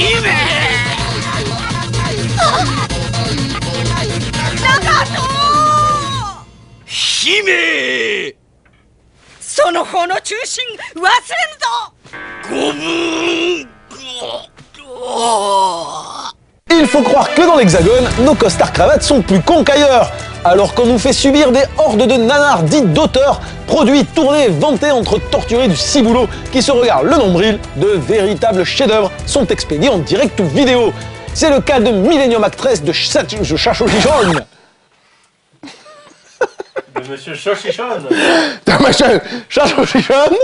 姫、その方の中心忘れんぞ。Il faut croire que dans l'Hexagone, nos costards cravates sont plus cons qu'ailleurs. Alors qu'on nous fait subir des hordes de nanars dits d'auteurs, produits tournés et vantés entre torturés du ciboulot qui se regardent le nombril, de véritables chefs-d'œuvre sont expédiés en direct ou vidéo. C'est le cas de Millennium Actress de Chachochichon. De Monsieur Chachochichon. De Monsieur Chachochichon.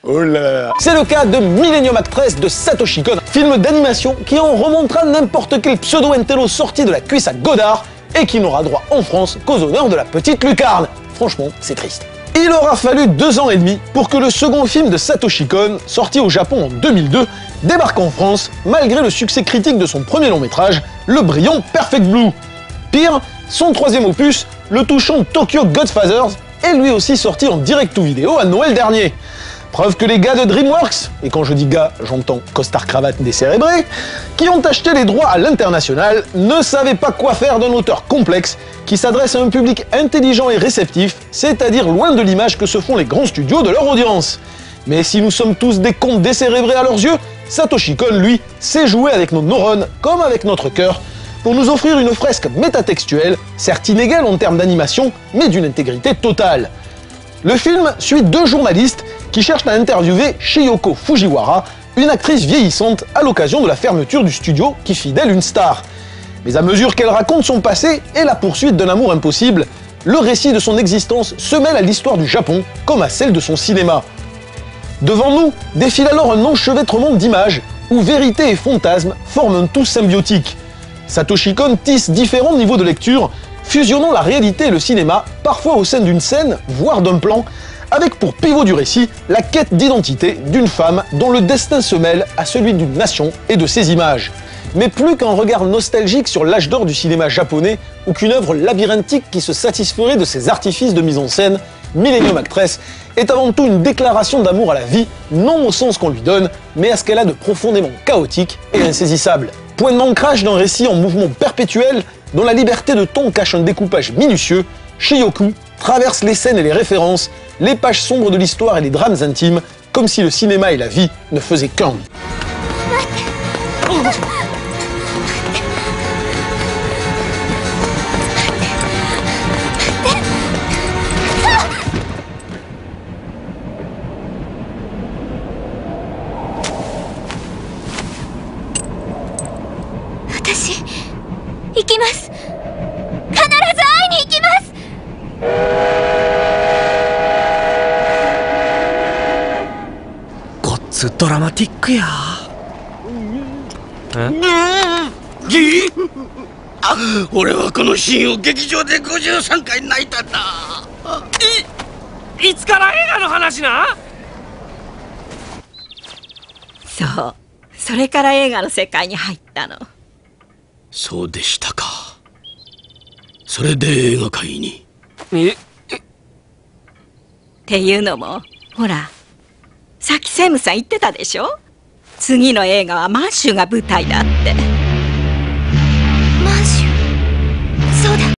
Oh là là. C'est le cas de Millennium Actress de Satoshi Kon, film d'animation qui en remontera n'importe quel pseudo-intello sorti de la cuisse à Godard et qui n'aura droit en France qu'aux honneurs de la petite lucarne. Franchement, c'est triste. Il aura fallu 2 ans et demi pour que le second film de Satoshi Kon, sorti au Japon en 2002, débarque en France malgré le succès critique de son premier long métrage, le brillant Perfect Blue. Pire, son troisième opus, le touchant Tokyo Godfathers, est lui aussi sorti en direct ou vidéo à Noël dernier. Preuve que les gars de DreamWorks, et quand je dis gars, j'entends costard cravate décérébré, qui ont acheté les droits à l'international, ne savaient pas quoi faire d'un auteur complexe qui s'adresse à un public intelligent et réceptif, c'est-à-dire loin de l'image que se font les grands studios de leur audience. Mais si nous sommes tous des cons décérébrés à leurs yeux, Satoshi Kon, lui, sait jouer avec nos neurones comme avec notre cœur, pour nous offrir une fresque métatextuelle, certes inégale en termes d'animation, mais d'une intégrité totale. Le film suit 2 journalistes qui cherchent à interviewer Shiyoko Fujiwara, une actrice vieillissante à l'occasion de la fermeture du studio qui fit d'elle une star. Mais à mesure qu'elle raconte son passé et la poursuite d'un amour impossible, le récit de son existence se mêle à l'histoire du Japon comme à celle de son cinéma. Devant nous défile alors un enchevêtrement d'images où vérité et fantasme forment un tout symbiotique. Satoshi Kon tisse différents niveaux de lecture, fusionnant la réalité et le cinéma, parfois au sein d'une scène, voire d'un plan, avec pour pivot du récit la quête d'identité d'une femme dont le destin se mêle à celui d'une nation et de ses images. Mais plus qu'un regard nostalgique sur l'âge d'or du cinéma japonais ou qu'une œuvre labyrinthique qui se satisferait de ses artifices de mise en scène, Millennium Actress est avant tout une déclaration d'amour à la vie, non au sens qu'on lui donne, mais à ce qu'elle a de profondément chaotique et insaisissable. Point d'ancrage d'un récit en mouvement perpétuel, dont la liberté de ton cache un découpage minutieux, Shiyoku traverse les scènes et les références, les pages sombres de l'histoire et les drames intimes, comme si le cinéma et la vie ne faisaient qu'un.ドラマティックや。俺はこのシーンを劇場で53回泣いたんだ。いつから映画の話な？そう、それから映画の世界に入ったの。そうでしたか。それで映画界に。っていうのも、ほら、さっきセムさん言ってたでしょ？次の映画は満州が舞台だって。